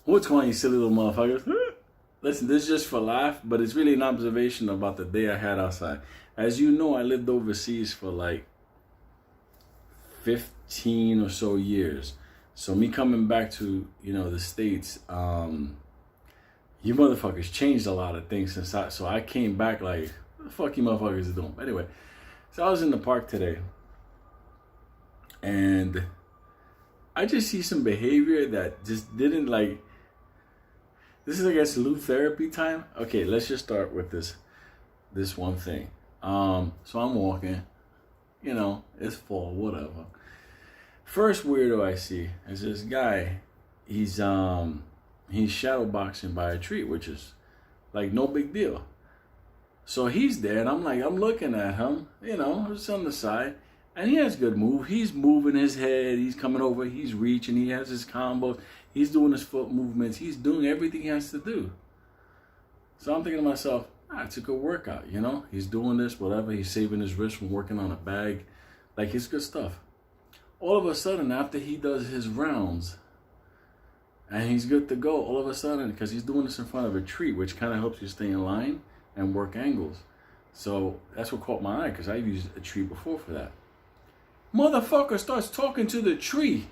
What's going on, you silly little motherfuckers? Listen, this is just for laugh, but it's really an observation about the day I had outside. As you know, I lived overseas for like 15 or so years. So me coming back to, the States, you motherfuckers changed a lot of things since so I came back like, what the fuck you motherfuckers are doing? Anyway, so I was in the park today, and I just see some behavior that just didn't like. This is, I guess, loop therapy time. Okay, let's just start with this one thing. So I'm walking, it's fall, whatever. First weirdo I see is this guy. He's shadow boxing by a tree, which is like no big deal. So he's there, and I'm looking at him, just on the side, and he has good move. He's moving his head, he's coming over, he's reaching, he has his combos, he's doing his foot movements, he's doing everything he has to do. So I'm thinking to myself, it's a good workout, He's doing this, whatever, he's saving his wrist from working on a bag. Like, it's good stuff. All of a sudden, after he does his rounds, and he's good to go, all of a sudden, because he's doing this in front of a tree, which kind of helps you stay in line and work angles. So that's what caught my eye, because I've used a tree before for that. Motherfucker starts talking to the tree.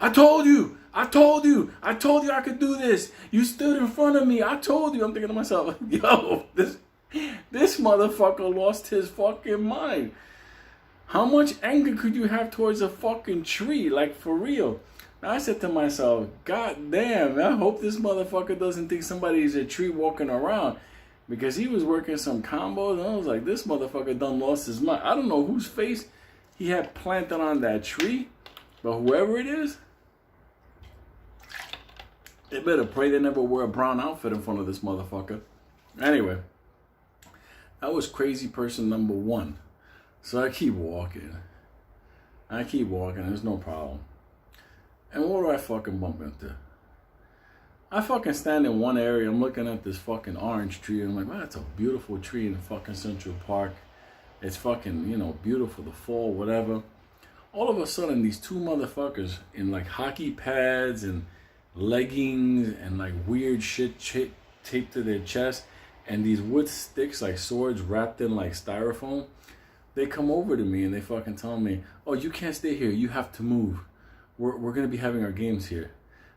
I told you I could do this. You stood in front of me. I told you. I'm thinking to myself, yo, this motherfucker lost his fucking mind. How much anger could you have towards a fucking tree? Like, for real. Now, I said to myself, God damn, I hope this motherfucker doesn't think somebody's a tree walking around. Because he was working some combos, and I was like, this motherfucker done lost his mind. I don't know whose face he had planted on that tree, but whoever it is, they better pray they never wear a brown outfit in front of this motherfucker. Anyway, that was crazy person number one. So I keep walking. There's no problem. And what do I fucking bump into? I fucking stand in one area, I'm looking at this fucking orange tree, and I'm like, wow, that's a beautiful tree in fucking Central Park. It's fucking, beautiful, the fall, whatever. All of a sudden, these two motherfuckers in like hockey pads and leggings and like weird shit taped to their chest, and these wood sticks like swords wrapped in like styrofoam, they come over to me and they fucking tell me, oh, you can't stay here, you have to move. We're gonna be having our games here.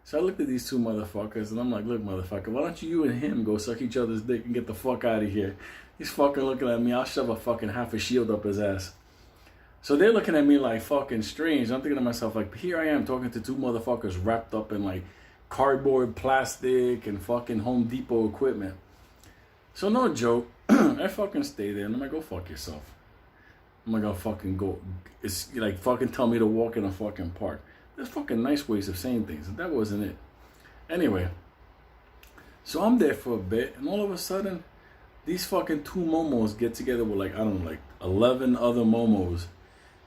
So I looked at these two motherfuckers and I'm like, look, motherfucker, why don't you and him go suck each other's dick and get the fuck out of here? He's fucking looking at me, I'll shove a fucking half a shield up his ass. So they're looking at me like fucking strange. I'm thinking to myself, like, here I am talking to two motherfuckers wrapped up in like cardboard, plastic, and fucking Home Depot equipment. So no joke, I fucking stay there and I'm like, go fuck yourself. I'm like, I'll fucking go. It's like fucking tell me to walk in a fucking park. There's fucking nice ways of saying things, and that wasn't it. Anyway, so I'm there for a bit, and all of a sudden, these fucking two momos get together with like, I don't know, like 11 other momos,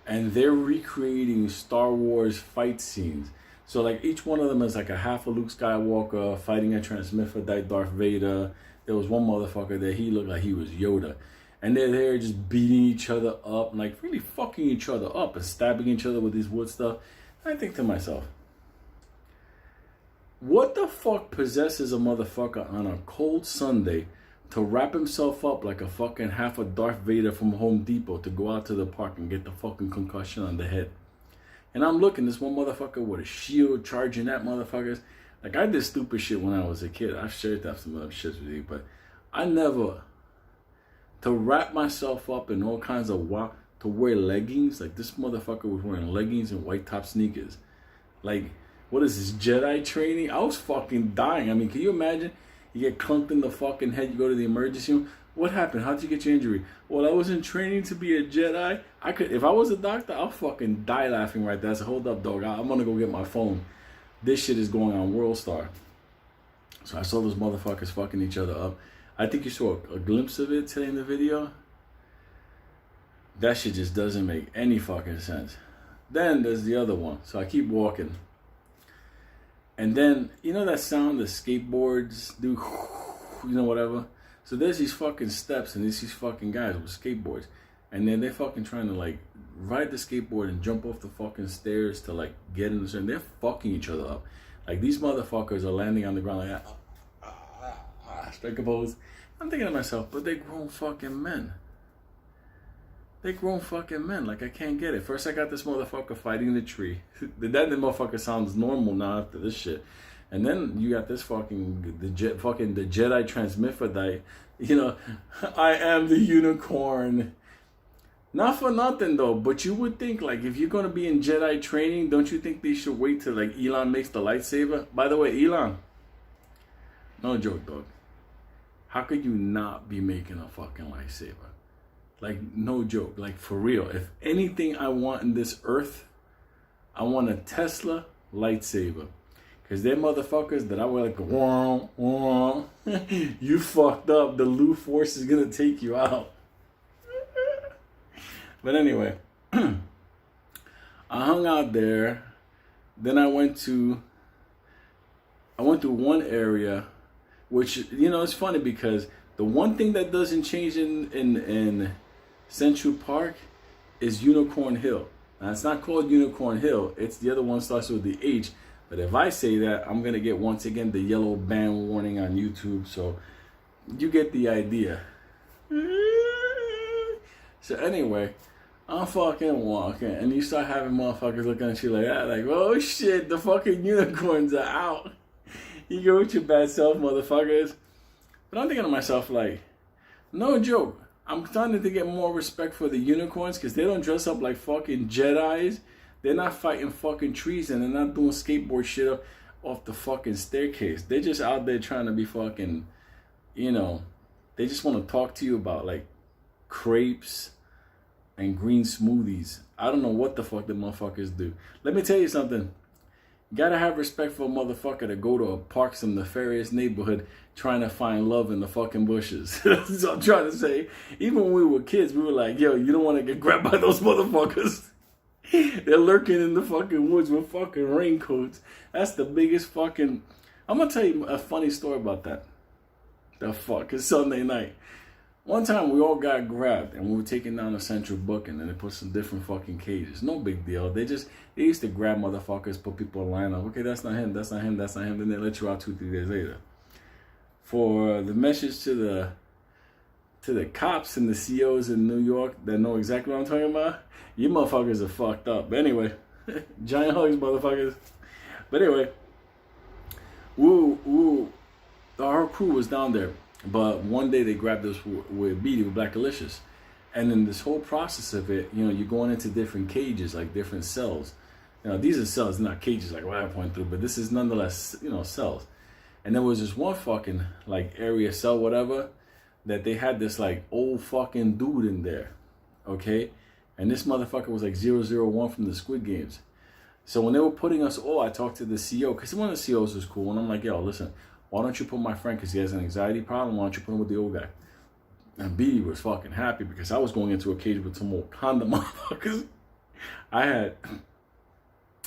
and they're recreating Star Wars fight scenes. So like each one of them is like a half a Luke Skywalker fighting a transmorphite Darth Vader. There was one motherfucker that he looked like he was Yoda. And they're there just beating each other up, like really fucking each other up and stabbing each other with these wood stuff. I think to myself, what the fuck possesses a motherfucker on a cold Sunday to wrap himself up like a fucking half a Darth Vader from Home Depot to go out to the park and get the fucking concussion on the head? And I'm looking, this one motherfucker with a shield charging at motherfuckers. Like, I did stupid shit when I was a kid. I've shared that some other shit with you, but I never, to wrap myself up in all kinds of wild, to wear leggings, like this motherfucker was wearing leggings and white top sneakers. Like, what is this, Jedi training? I was fucking dying. I mean, can you imagine? You get clunked in the fucking head, you go to the emergency room. What happened? How'd you get your injury? Well, I was in training to be a Jedi. I could, if I was a doctor, I'll fucking die laughing right there. So hold up, dog. I'm gonna go get my phone. This shit is going on World Star. So I saw those motherfuckers fucking each other up. I think you saw a glimpse of it today in the video. That shit just doesn't make any fucking sense. Then there's the other one. So I keep walking. And then, you know that sound the skateboards do? Whatever. So there's these fucking steps and there's these fucking guys with skateboards. And then they're fucking trying to like ride the skateboard and jump off the fucking stairs to like get in the center. They're fucking each other up. Like, these motherfuckers are landing on the ground like, strike a pose. I'm thinking to myself, but they grown fucking men. They grown fucking men. Like, I can't get it. First, I got this motherfucker fighting the tree. The motherfucker sounds normal now after this shit. And then you got this the Jedi transmifrodite. You know, I am the unicorn. Not for nothing though, but you would think, like, if you're gonna be in Jedi training, don't you think they should wait till like Elon makes the lightsaber? By the way, Elon, no joke, dog. How could you not be making a fucking lightsaber? Like, no joke. Like, for real. If anything I want in this earth, I want a Tesla lightsaber. Because they're motherfuckers that I wear like, wah, wah. You fucked up. The Lu Force is going to take you out. But anyway, I hung out there. Then I went to one area, which, you know, it's funny because the one thing that doesn't change in Central Park is Unicorn Hill. Now, it's not called Unicorn Hill. It's the other one starts with the H. But if I say that, I'm going to get, once again, the yellow ban warning on YouTube. So you get the idea. So anyway, I'm fucking walking. And you start having motherfuckers looking at you like that. Like, oh shit, the fucking unicorns are out. You go with your bad self, motherfuckers. But I'm thinking to myself, like, no joke. I'm starting to get more respect for the unicorns because they don't dress up like fucking Jedis. They're not fighting fucking trees and they're not doing skateboard shit off the fucking staircase. They're just out there trying to be fucking, you know, they just want to talk to you about like crepes and green smoothies. I don't know what the fuck the motherfuckers do. Let me tell you something. You gotta have respect for a motherfucker to go to a park, some nefarious neighborhood, trying to find love in the fucking bushes. That's what I'm trying to say. Even when we were kids, we were like, yo, you don't want to get grabbed by those motherfuckers. They're lurking in the fucking woods with fucking raincoats. That's the biggest fucking... I'm gonna tell you a funny story about that. The fuck, it's Sunday night. One time we all got grabbed and we were taken down to Central Booking and they put some different fucking cages. No big deal. They used to grab motherfuckers, put people in line up. Okay, that's not him, that's not him, that's not him. Then they let you out 2-3 days later. For the message to the cops and the COs in New York that know exactly what I'm talking about, you motherfuckers are fucked up. But anyway, giant hugs, motherfuckers. But anyway, our crew was down there. But one day they grabbed us with Beatty, with Blackalicius. And in this whole process of it, you know, you're going into different cages, like different cells. You know, these are cells, not cages like what I went through, but this is nonetheless, you know, cells. And there was this one fucking, like, area cell, whatever, that they had this, like, old fucking dude in there, okay? And this motherfucker was, like, 001 from the Squid Games. So when they were putting us all, I talked to the CO, because one of the COs was cool, and I'm like, yo, listen, why don't you put my friend, because he has an anxiety problem, why don't you put him with the old guy? And B was fucking happy, because I was going into a cage with some old condom motherfuckers. I had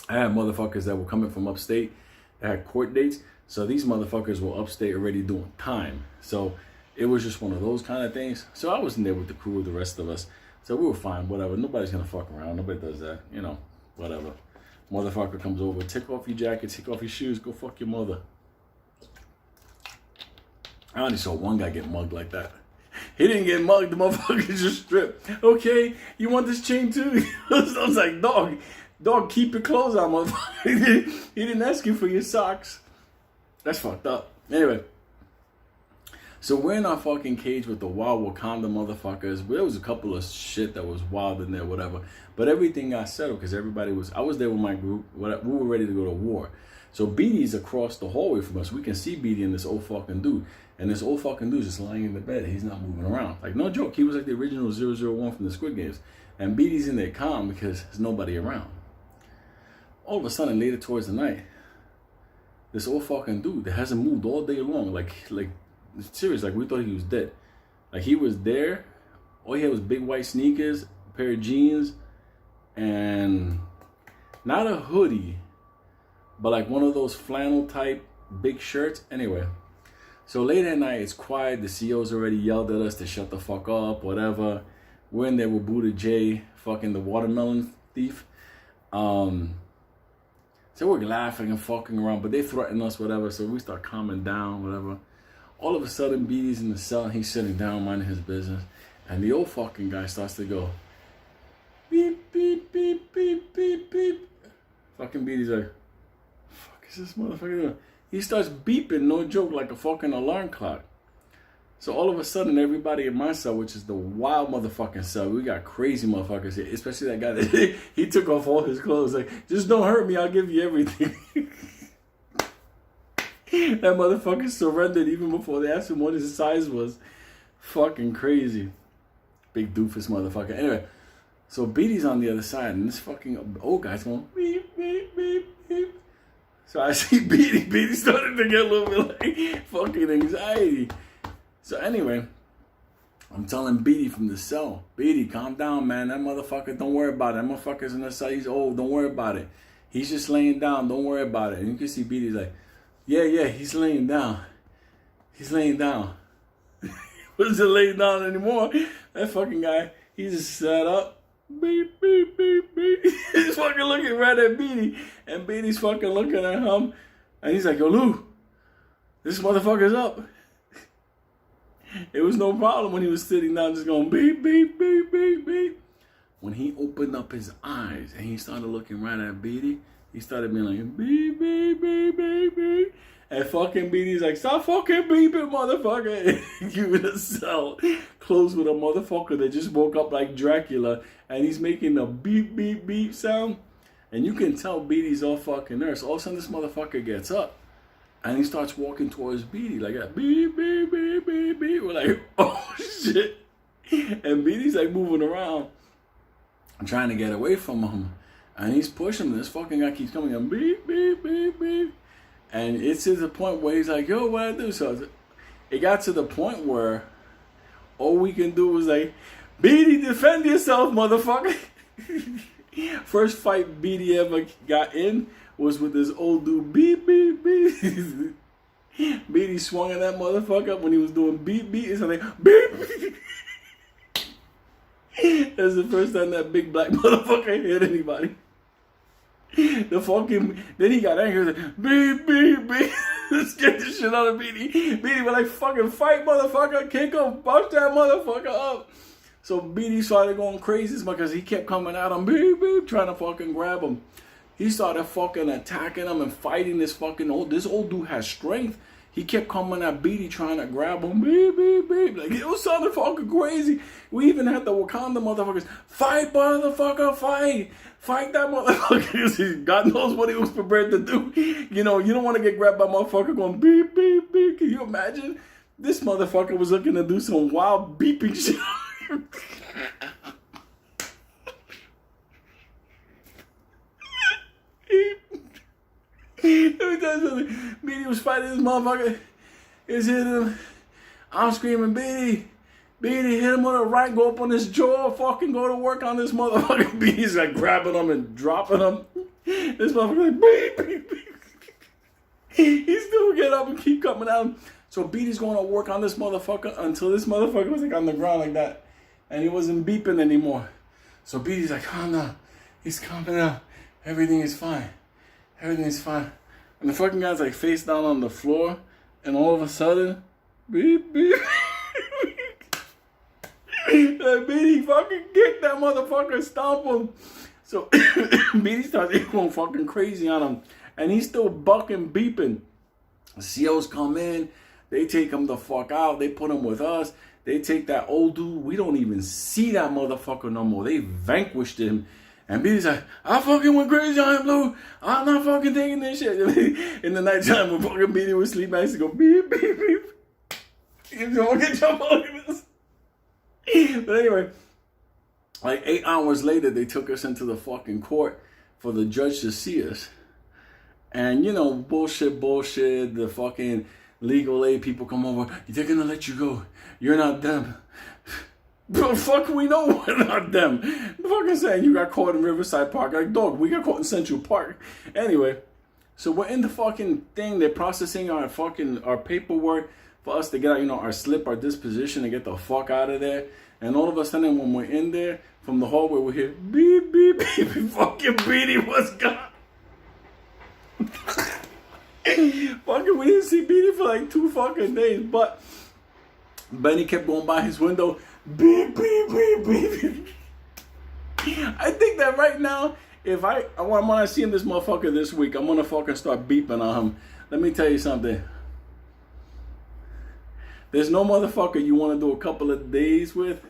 motherfuckers that were coming from upstate that had court dates. So these motherfuckers were upstate already doing time. So it was just one of those kind of things. So I wasn't there with the crew, with the rest of us. So we were fine, whatever. Nobody's gonna fuck around. Nobody does that, you know, whatever. Motherfucker comes over, take off your jacket, take off your shoes, go fuck your mother. I only saw one guy get mugged like that. He didn't get mugged, the motherfucker just stripped. Okay, you want this chain too? I was like, dog, keep your clothes on, motherfucker. He didn't ask you for your socks. That's fucked up. Anyway, so we're in our fucking cage with the wild Wakanda motherfuckers. There was a couple of shit that was wild in there, whatever. But everything got settled because I was there with my group. We were ready to go to war. So Beatty's across the hallway from us. We can see Beatty and this old fucking dude. And this old fucking dude's just lying in the bed. He's not moving around. Like, no joke. He was like the original 001 from the Squid Games. And Beatty's in there calm because there's nobody around. All of a sudden, later towards the night, this old fucking dude that hasn't moved all day long, like serious, like we thought he was dead. Like he was there, all he had was big white sneakers, a pair of jeans, and not a hoodie, but like one of those flannel type big shirts. Anyway, so late at night, it's quiet. The CO's already yelled at us to shut the fuck up, whatever. We're in there with Buddha J, fucking the watermelon thief. So we're laughing and fucking around, but they threaten us, whatever. So we start calming down, whatever. All of a sudden, BD's in the cell and he's sitting down minding his business. And the old fucking guy starts to go, beep, beep, beep, beep, beep, beep. Fucking BD's like, fuck is this motherfucker doing? He starts beeping, no joke, like a fucking alarm clock. So all of a sudden, everybody in my cell, which is the wild motherfucking cell, we got crazy motherfuckers here, especially that guy that he took off all his clothes. Like, just don't hurt me, I'll give you everything. That motherfucker surrendered even before they asked him what his size was. Fucking crazy. Big doofus motherfucker. Anyway, so BD's on the other side, and this fucking old guy's going, beep, beep, beep, beep. So I see BD. BD started to get a little bit like fucking anxiety. So anyway, I'm telling BD from the cell, BD, calm down, man. That motherfucker, don't worry about it. That motherfucker's in the cell. He's old. Don't worry about it. He's just laying down. Don't worry about it. And you can see BD's like, yeah, he's laying down. He's laying down. He wasn't laying down anymore. That fucking guy, he just sat up. Beep, beep, beep, beep. He's fucking looking right at BD. And BD's fucking looking at him. And he's like, yo, Lou, this motherfucker's up. It was no problem when he was sitting down just going beep, beep, beep, beep, beep. When he opened up his eyes and he started looking right at BD, he started being like, beep, beep, beep, beep, beep. And fucking BD's like, stop fucking beeping, motherfucker. You in a cell close with a motherfucker that just woke up like Dracula and he's making a beep, beep, beep sound. And you can tell BD's all fucking nervous. All of a sudden this motherfucker gets up. And he starts walking towards BD like that. Beep, beep, beep, beep, beep. We're like, oh, shit. And BD's like moving around. Trying to get away from him. And he's pushing him. This fucking guy keeps coming in. Beep, beep, beep, beep. And it's to the point where he's like, yo, what I do? So it got to the point where all we can do was like, BD, defend yourself, motherfucker. First fight BD ever got in was with this old dude, beep, beep, beep. BD swung at that motherfucker when he was doing beep, beep. It's like, beep. That's the first time that big black motherfucker hit anybody. Then he got angry. He was like, beep, beep, beep. Scared the shit out of BD. BD was like, fucking fight, motherfucker. Kick him. Bust that motherfucker up. So BD started going crazy because he kept coming at him, beep, beep, trying to fucking grab him. He started fucking attacking him and fighting this old dude has strength. He kept coming at BD trying to grab him. Beep, beep, beep. Like, it was sounding fucking crazy. We even had the Wakanda motherfuckers. Fight, motherfucker, fight. Fight that motherfucker. God knows what he was prepared to do. You know, you don't want to get grabbed by a motherfucker going beep, beep, beep. Can you imagine? This motherfucker was looking to do some wild beeping shit. Let me tell you something. BD was fighting this motherfucker. He's hitting him. I'm screaming, BD. BD, hit him with a right, go up on his jaw, fucking go to work on this motherfucker. BD's like grabbing him and dropping him. This motherfucker like, beep, beep, beep. He still get up and keep coming out. So BD's going to work on this motherfucker until this motherfucker was like on the ground like that. And he wasn't beeping anymore. So BD's like, calm down. He's calming down. Everything is fine. Everything is fine. And the fucking guy's like face down on the floor. And all of a sudden, beep, beep. Like, BD fucking kicked that motherfucker, stomp him. So BD starts going fucking crazy on him. And he's still bucking, beeping. COs come in. They take him the fuck out. They put him with us. They take that old dude. We don't even see that motherfucker no more. They vanquished him. And BD's like, I fucking went crazy on him, Lou. I'm not fucking taking this shit. In the nighttime when fucking BD would sleep, I used to go beep, beep, beep. You don't get your motives. But anyway, like 8 hours later, they took us into the fucking court for the judge to see us. And, you know, bullshit. The fucking legal aid people come over. They're going to let you go. You're not them. But fuck, we know we're not them. The fucking saying you got caught in Riverside Park. Like, dog, we got caught in Central Park. Anyway, so we're in the fucking thing. They're processing our paperwork for us to get out, you know, our slip, our disposition, and get the fuck out of there. And all of a sudden, when we're in there, from the hallway, we hear beep, beep, beep. Fucking BD was gone. Fucking, we didn't see Beanie for like 2 fucking days, but Benny kept going by his window. Beep, beep, beep, beep. I think that right now, if I want to see this motherfucker this week, I'm gonna fucking start beeping on him. Let me tell you something. There's no motherfucker you want to do a couple of days with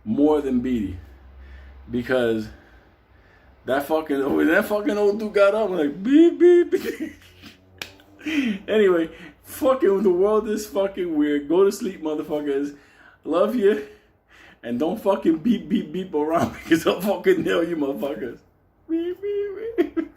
more than Beanie, because that fucking old dude got up and like beep beep beep. Anyway, fucking the world is fucking weird. Go to sleep, motherfuckers. Love you. And don't fucking beep, beep, beep around because I'll fucking nail you, motherfuckers. Beep, beep, beep.